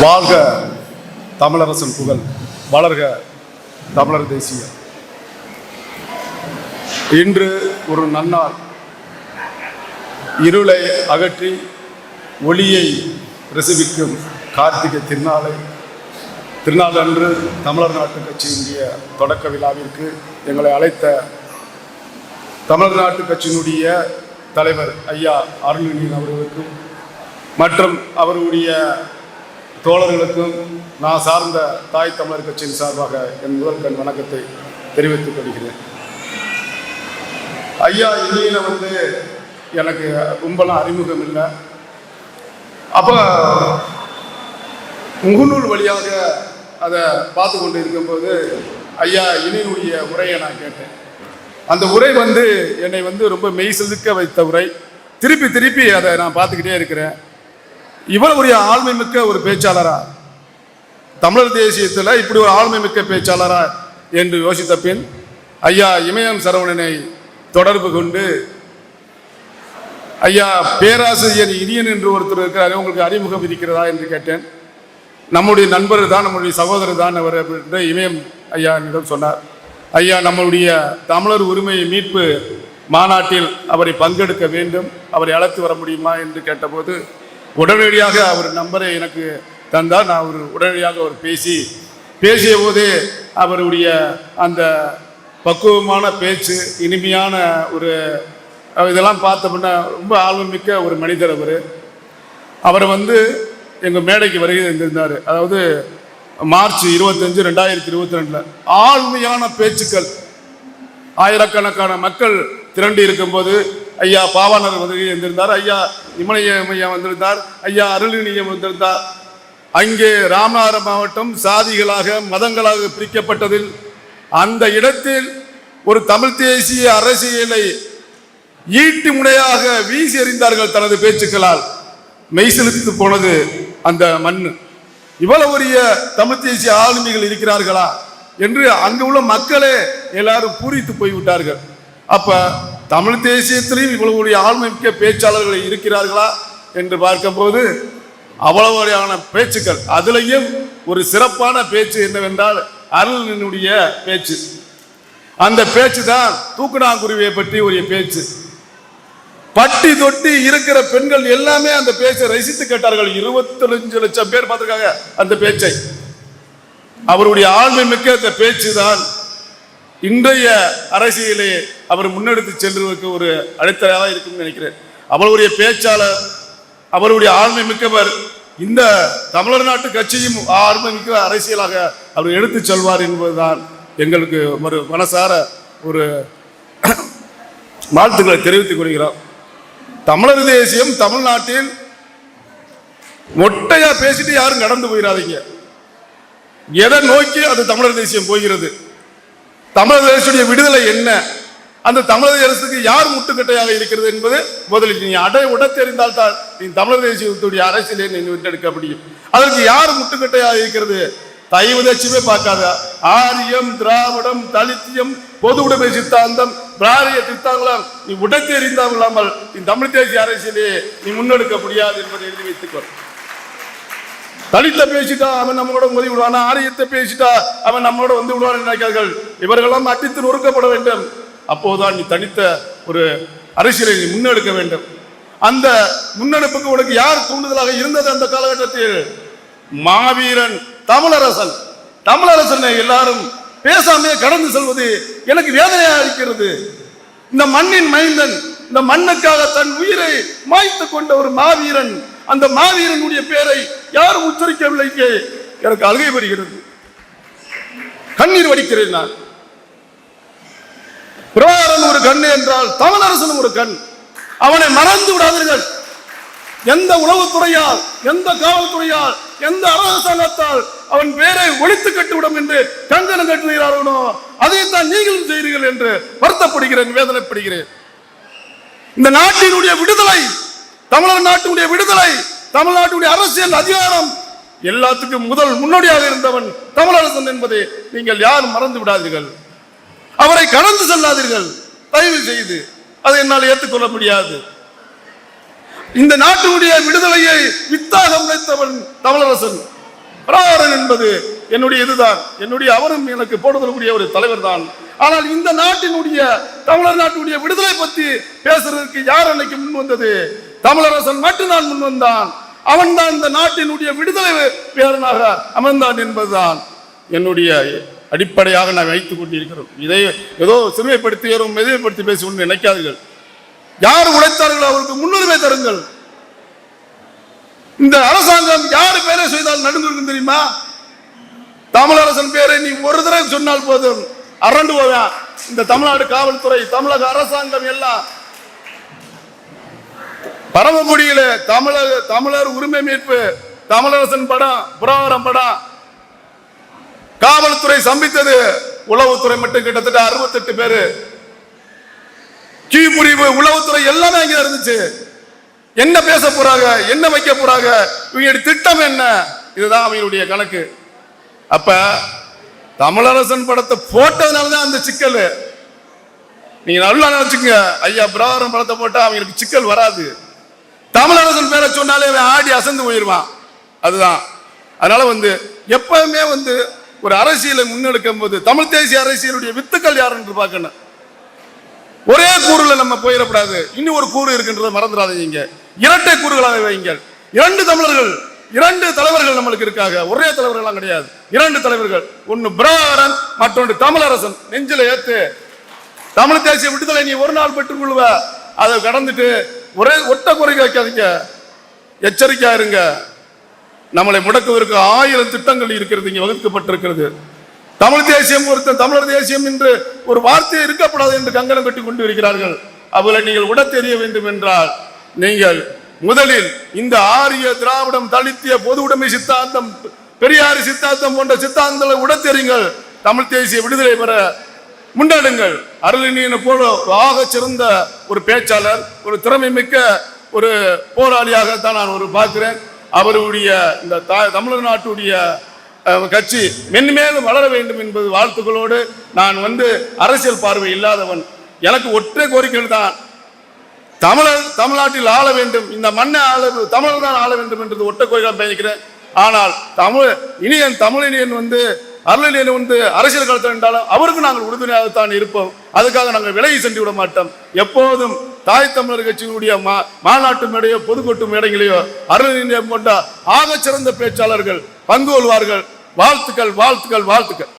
வாழ்க தமிழரசன் புகழ், வளர்க தமிழர் தேசியம். இன்று ஒரு நன்னாள். இருளை அகற்றி ஒளியை பிரசவிக்கும் கார்த்திகை திருநாள் அன்று தமிழர் நாட்டு கட்சியினுடைய தொடக்க விழாவிற்கு எங்களை அழைத்த தமிழர் நாட்டு கட்சியினுடைய தலைவர் ஐயா அருள்நிதியின் அவர்களுக்கும் மற்றும் அவருடைய தோழர்களுக்கும் நான் சார்ந்த தாய் தமிழர் கட்சியின் சார்பாக என் முதல் வணக்கத்தை தெரிவித்துக் கொள்கிறேன். ஐயா இனியில எனக்கு ரொம்பலாம் அறிமுகம் இல்லை. அப்போ முகநூல் வழியாக அதை பார்த்து கொண்டு இருக்கும்போது ஐயா இனியினுடைய உரையை நான் கேட்டேன். அந்த உரை என்னை ரொம்ப மெய் செலுக்க வைத்த உரை. திருப்பி அதை நான் பார்த்துக்கிட்டே இருக்கிறேன். இவ்வளவு ஒரு ஆளுமை மிக்க ஒரு பேச்சாளரா, தமிழர் தேசியத்தில் இப்படி ஒரு ஆளுமை மிக்க பேச்சாளரா என்று யோசித்த பின் ஐயா இமயம் சரவணனை தொடர்பு கொண்டு, ஐயா பேராசிரியர் இனியன் என்று ஒருத்தர் இருக்கிறார், உங்களுக்கு அறிமுகம் இருக்கிறதா என்று கேட்டேன். நம்முடைய நண்பர் தான், நம்முடைய சகோதரர் தான் அவர் என்று இமயம் ஐயா என்னிடம் சொன்னார். ஐயா நம்மளுடைய தமிழர் உரிமை மீட்பு மாநாட்டில் அவரை பங்கெடுக்க வேண்டும், அவரை அழைத்து வர முடியுமா என்று கேட்டபோது உடனடியாக அவர் நம்பரை எனக்கு தந்தார். நான் உடனடியாக அவர் பேசிய போதே அவருடைய அந்த பக்குவமான பேச்சு, இனிமையான ஒரு இதெல்லாம் பார்த்தோம்னா ரொம்ப ஆர்வமிக்க ஒரு மனிதர். அவரை எங்கள் மேடைக்கு வருகை தந்திருந்தார். அதாவது மார்ச் 25, 2022 ஆழ்மையான பேச்சுக்கள், ஆயிரக்கணக்கான மக்கள் திரண்டு இருக்கும்போது ஐயா பாவாணர் வருகை வந்திருந்தார், ஐயா இமயம் ஐயா வந்திருந்தார், ஐயா அருள்நிதியம் வந்திருந்தார். அங்கே ராமநாதபுரம் மாவட்டம் சாதிகளாக மதங்களாக பிரிக்கப்பட்டதில் அந்த இடத்தில் ஒரு தமிழ் தேசிய அரசியலை ஈட்டி முனையாக வீசி எறிந்தார்கள் தனது பேச்சுக்களால். மெய் செலுத்து போனது அந்த மண். இவ்வளவு பெரிய தமிழ் தேசிய ஆளுமைகள் இருக்கிறார்களா என்று அங்கு உள்ள மக்களே எல்லாரும் பூரித்து போய்விட்டார்கள். அப்ப தமிழ் தேசியத்திலையும் இவ்வளவு ஆளுமை மிக்க பேச்சாளர்கள் இருக்கிறார்களா என்று பார்க்கும்போது அவ்வளவு பேச்சுக்கள். அதுலேயும் ஒரு சிறப்பான பேச்சு என்னவென்றால் அருளினுடைய பேச்சு. அந்த பேச்சு தான் தூக்குநாங்குருவியை பற்றி ஒரு பேச்சு. பட்டி தொட்டி இருக்கிற பெண்கள் எல்லாமே அந்த பேச்சை ரசித்து கேட்டார்கள். 25 லட்சம் பேர் பார்த்திருக்காங்க அந்த பேச்சை. அவருடைய ஆளுமை மிக்க அந்த பேச்சு தான் இன்றைய அரசியலே அவர் முன்னெடுத்து செல்வதற்கு ஒரு அடித்தளமாக இருக்குன்னு நினைக்கிறேன். அவருடைய பேச்சாளர், அவருடைய ஆளுமை மிக்கவர். இந்த தமிழர் நாட்டு கட்சியும் ஆளுமை மிக்க அரசியலாக அவர் எடுத்து செல்வார் என்பதுதான் எங்களுக்கு ஒரு மனசார ஒரு வாழ்த்துக்களை தெரிவித்துக் கொள்கிறோம். தமிழர் தேசியம் தமிழ்நாட்டில் மொட்டையா பேசிட்டு யாரும் கடந்து போயிடாதீங்க. எதை நோக்கி அது தமிழர் தேசியம் போகிறது? தமிழர் தேசிய விடுதலை என்ன? அந்த தமிழர் தேசத்துக்கு யார் முட்டுக்கட்டையாக இருக்கிறது என்பது முதலில் நீ உட தெரிந்தால் தான் நீ தமிழர் தேசியத்துடைய அரசியலை நீ வென்றெடுக்க முடியும். அதற்கு யார் முட்டுக்கட்டையாக இருக்கிறது? தயவு தச்சுமே பார்க்காத ஆரியம், திராவிடம், தலித்தியம், பொது உடைமை சித்தாந்தம், பிராரிய சித்தாந்தம் நீ உடை தெரிந்தால் நீ தமிழ் தேசிய அரசியலே நீ முன்னெடுக்க முடியாது என்பதை எழுதி வைத்துக்கொள். தலித்த பேசிட்டா அவன் நம்மளோட உதவி விடுவான், ஆரியத்தை பேசிட்டா அவன் நம்மளோட விடுவான் நினைக்கிறார்கள். இவர்களெல்லாம் அடித்து நொறுக்கப்பட வேண்டும். அப்போதுதான் நீ தனித்த ஒரு அரசியலை நீ முன்னெடுக்க வேண்டும். அந்த முன்னெடுப்புக்கு உனக்கு யார் தூண்டுதலாக இருந்தது? அந்த காலகட்டத்தில் மாவீரன் தமிழரசன். தமிழரசனை எல்லாரும் பேசாமே கடந்து செல்வது எனக்கு வேதனையாக இருக்கிறது. இந்த மண்ணின் மைந்தன், இந்த மண்ணுக்காக தன் உயிரை மாய்த்து கொண்ட ஒரு மாவீரன், அந்த மாவீரனுடைய பேரை யாரும் உச்சரிக்கவில்லை. எனக்கு அழுகை வருகிறது, கண்ணீர் வடிக்கிறேன் நான். பிரபாகரன் ஒரு கண் என்றால் தமிழரசனும் ஒரு கண். அவனை மறந்து விடாதீர்கள். எந்த உளவுத்துறையால், எந்த காவல்துறையால், எந்த அரசாங்கத்தால் அவன் பேரை ஒழித்து கட்டுவிடும் என்று கங்கணம் கட்டுகிறார்களோ அதைத்தான் நீங்களும் செய்கிறீர்கள் என்று வருத்தப்படுகிறேன், வேதனைப்படுகிறேன். இந்த நாட்டினுடைய விடுதலை, தமிழர் நாட்டினுடைய விடுதலை, தமிழ்நாட்டுடைய அரசியல் அதிகாரம் எல்லாத்துக்கும் முன்னோடியாக இருந்தவன் தமிழரசன் என்பதை நீங்கள் யாரும் மறந்து விடாதீர்கள். அவரை கடந்து செல்லாதீர்கள் தயவு செய்து. அதை என்னால் ஏற்றுக்கொள்ள முடியாது. இந்த நாட்டினுடைய விடுதலையை வித்தாக உழைத்தவன் தமிழரசன். பிரபாகரன் என்பது என்னுடைய இதுதான், என்னுடைய அவரும் எனக்கு போடுதலுக்குரிய ஒரு தலைவர் தான். ஆனால் இந்த நாட்டினுடைய தமிழர் நாட்டுடைய விடுதலை பற்றி பேசுறதுக்கு யார் அன்னைக்கு முன் வந்தது? தமிழரசன் மட்டும்தான் முன் வந்தான். அவன் தான் இந்த நாட்டினுடைய விடுதலை பேரனாக அமர்ந்தான் என்பதுதான் என்னுடைய அடிப்படையாக நான் வைத்துக் கொண்டிருக்கிறோம். இதை ஏதோ சிறுமைப்படுத்தி மெதுமைப்படுத்தி பேசி நினைக்காதீர்கள். யார் உழைத்தார்களோ அவருக்கு முன்னுரிமை தருங்கள். இந்த அரசாங்கம் யாரு பேரை செய்தால் நடுங்கிருக்கும் தெரியுமா? தமிழரசன் பேரை நீ ஒரு தடவை சொன்னால் போதும் அரண்டு போவேன். இந்த தமிழ்நாடு காவல்துறை, தமிழக அரசாங்கம் எல்லாம் பரமக்குடியில தமிழர் உரிமை மீட்பு, தமிழரசன் படம், புராவரம் படம், காவல்துறை சம்பித்தது, உளவுத்துறை மட்டும் கிட்டத்தட்ட 68 பேரு, கீழ்முறிவு, உளவுத்துறை எல்லாமே அங்க இருந்துச்சு. என்ன பேச போறாங்க, என்ன வைக்க போறாங்க, இவங்களுடைய திட்டம் என்ன? இதுதான் அவங்களுடைய கணக்கு. அப்ப தமிழரசன் படத்தை போட்டதுனாலதான் அந்த சிக்கல். நீங்க நல்லா நினைச்சுங்க, ஐயா பிரபாகரன் படத்தை போட்டா அவங்களுக்கு சிக்கல் வராது. தமிழரசன் பேரை சொன்னாலே ஆடி அசந்து போயிருவான். அதுதான். அதனால எப்பவுமே ஒரு அரசியலை முன்னெடுக்கும் போது தமிழ் தேசிய அரசியலுடைய வித்துக்கள் யார் என்று பார்க்கணும். ஒரே கூறுல நம்ம போயிடக்கூடாது. இன்னும் ஒரு கூறு இருக்கின்றதை மறந்துடாதீங்க. இரட்டை கூறுகளாக வைங்கள். 2 தமிழர்கள், 2 தலைவர்கள் நம்மளுக்கு இருக்காங்க. ஒரே தலைவர்கள் கிடையாது, 2 தலைவர்கள். ஒன்னு பிரபாகரன், மற்றொன்று தமிழரசன். நெஞ்சில ஏத்து. தமிழ் தேசிய விடுதலை நீ ஒரு நாள் பெற்றுக் கொள்வ. அதை கடந்துட்டு ஒரே ஒட்ட குறைக்க வைக்காதீங்க. எச்சரிக்கையா இருங்க. நம்மளை முடக்குவதற்கு 1000 திட்டங்கள் இருக்கிறது, இங்கே வகுக்கப்பட்டிருக்கிறது. தமிழ் தேசியம், ஒருத்தன் தமிழர் தேசியம் என்று ஒரு வார்த்தை இருக்கப்படாது என்று கங்கணம் கட்டி கொண்டு இருக்கிறார்கள். அவளை நீங்கள் உட தெரிய வேண்டும் என்றால் நீங்கள் முதலில் இந்த ஆரிய திராவிடம், தலித்திய பொது உடைமை சித்தாந்தம், பெரியாரி சித்தாந்தம் போன்ற சித்தாந்தங்களை உட தெரியுங்கள். தமிழ் தேசிய விடுதலை பெற முன்னெடுங்கள். அருளினியனை போல ஆக சிறந்த ஒரு பேச்சாளர், ஒரு திறமை மிக்க ஒரு போராளியாகத்தான் நான் பார்க்கிறேன். அவருடைய இந்த தமிழ்நாட்டுடைய கட்சி மென்மேலும் வளர வேண்டும் என்பது வாழ்த்துக்களோடு, நான் அரசியல் பார்வை இல்லாதவன். எனக்கு ஒற்றை கோரிக்கைகள் தான். தமிழ்நாட்டில் ஆள வேண்டும், இந்த மண்ணை தமிழர் தான் ஆள வேண்டும் என்றது ஒற்றை கோரிக்கை பயணிக்கிறேன். ஆனால் தமிழினியன் அருளினியன் அரசியல் களத்தில் என்றாலும் அவருக்கு நாங்கள் உறுதுணையாகத்தான் இருப்போம். அதுக்காக நாங்கள் விலகி சென்று விட மாட்டோம். எப்போதும் தாய் தமிழர் கட்சியினுடைய மாநாட்டு மேடையோ பொதுக்கூட்டு மேடைகளையோ அருளினியன் போன்ற ஆக சிறந்த பேச்சாளர்கள் பங்கு கொள்வார்கள். வாழ்த்துக்கள், வாழ்த்துக்கள், வாழ்த்துக்கள்.